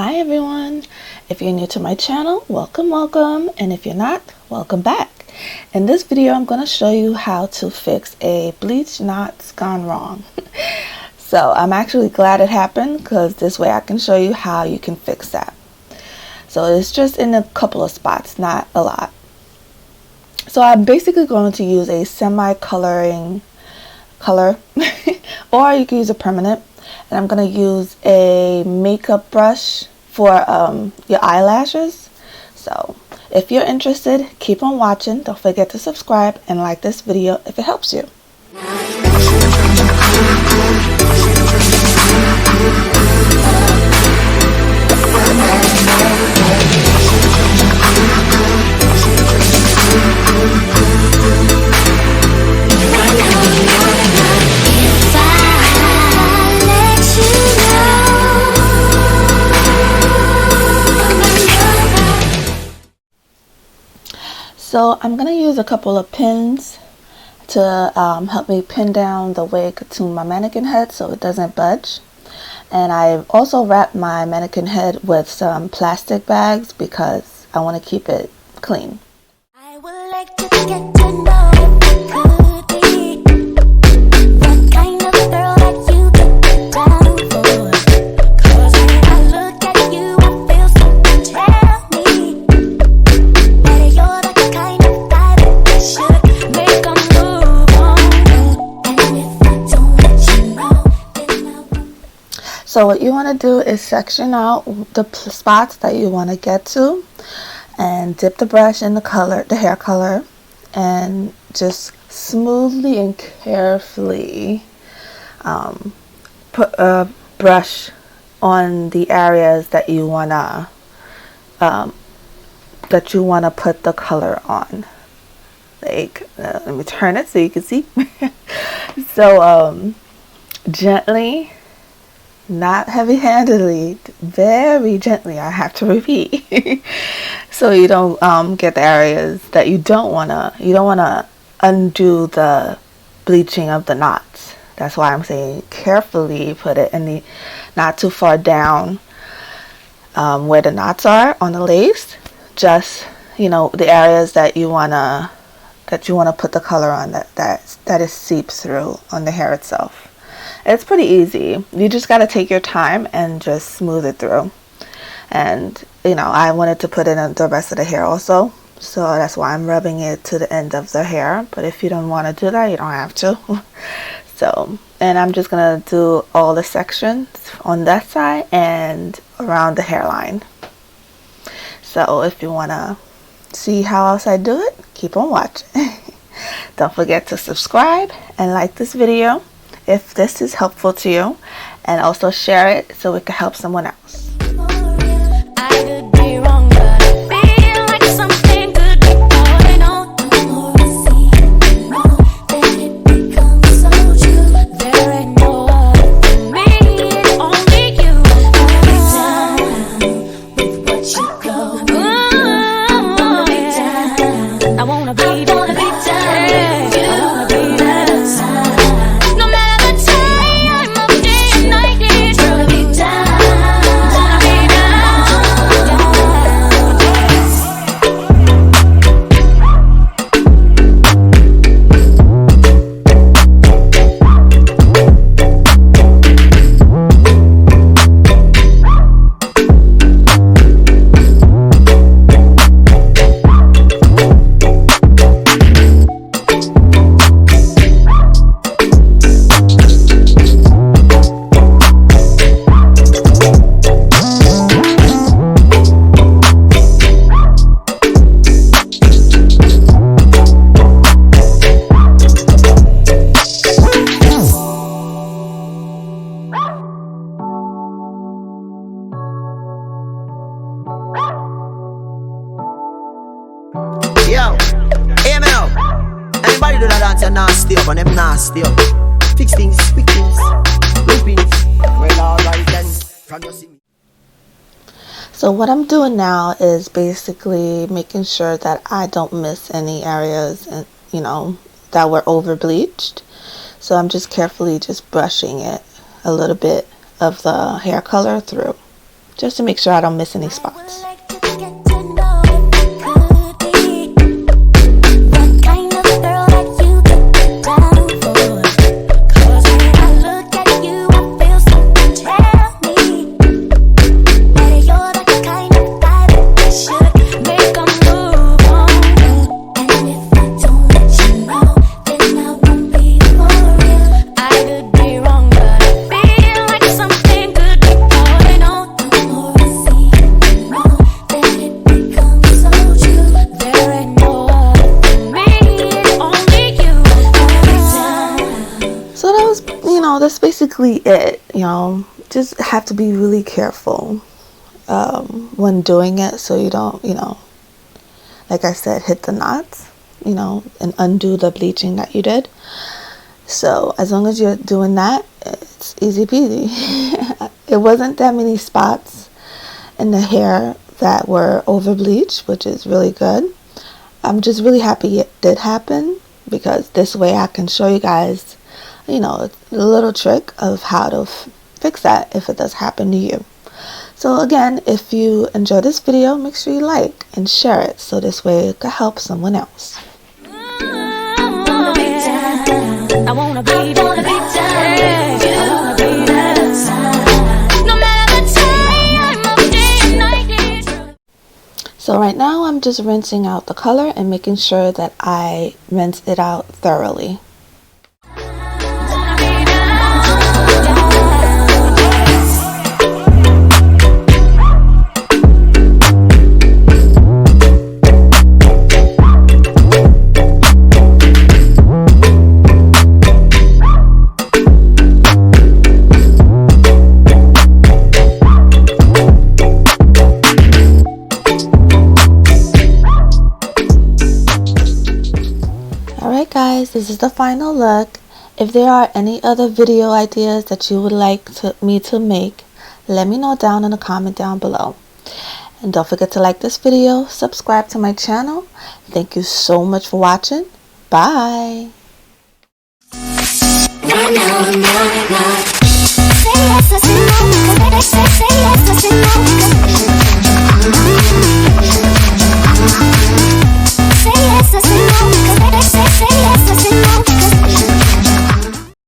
Hi everyone, if you're new to my channel, welcome, and if you're not, welcome back. In this video I'm going to show you how to fix a bleach knots gone wrong. So I'm actually glad it happened because this way I can show you how you can fix that. So it's just in a couple of spots, not a lot. So I'm basically going to use a semi-coloring color or you can use a permanent. And I'm going to use a makeup brush for your eyelashes. So if you're interested, keep on watching. Don't forget to subscribe and like this video if it helps you. So I'm going to use a couple of pins to help me pin down the wig to my mannequin head so it doesn't budge. And I've also wrapped my mannequin head with some plastic bags because I want to keep it clean. I would like to get to know if you could be the kind of girl that you get down for. 'Cause when I look at you, I feel something tell me that you're the kind of guy that should make a move on. And if I don't let you know, then I won't. So what you want to do is section out the spots that you want to get to and dip the brush in the hair color, and just smoothly and carefully put a brush on the areas that you wanna put the color on. Like let me turn it so you can see. So gently, not heavy-handedly, very gently, I have to repeat. So you don't get the areas that you don't wanna undo the bleaching of the knots. That's why I'm saying carefully put it in the not too far down where the knots are on the lace. Just the areas that you wanna put the color on that is seeps through on the hair itself. It's pretty easy. You just got to take your time and just smooth it through. And I wanted to put it in the rest of the hair also, so that's why I'm rubbing it to the end of the hair. But if you don't want to do that, you don't have to. So, and I'm just gonna do all the sections on that side and around the hairline. So if you want to see how else I do it, keep on watching. Don't forget to subscribe and like this video if this is helpful to you, and also share it so it can help someone else. I could be wrong, but I feel like something could be going on. The more I see you wrong, then it becomes so true. There ain't no other for me, it's only you. I'll be down with what you go. I wanna be down. I wanna be down. I wanna be down with you. I wanna be down. No matter the time of day and night, it's gonna be down. Wanna be Yo, hear me now. Anybody do that dance, you're nasty up, and them nasty up. Fix things, quick things, loopings. Well, alright then, from your see me. So what I'm doing now is basically making sure that I don't miss any areas, and that were over bleached. So I'm just carefully just brushing it a little bit of the hair color through just to make sure I don't miss any spots. That's basically it. Just have to be really careful when doing it, so you don't, like I said, hit the knots, and undo the bleaching that you did. So as long as you're doing that, it's easy peasy. It wasn't that many spots in the hair that were over bleached, which is really good. I'm just really happy it did happen, because this way I can show you guys a little trick of how to fix that if it does happen to you. So again, if you enjoy this video, make sure you like and share it, so this way it could help someone else. I wanna be So right now I'm just rinsing out the color and making sure that I rinse it out thoroughly. Alright guys, this is the final look. If there are any other video ideas that you would like me to make, let me know down in the comment down below. And don't forget to like this video, subscribe to my channel. Thank you so much for watching. Bye. Say yes,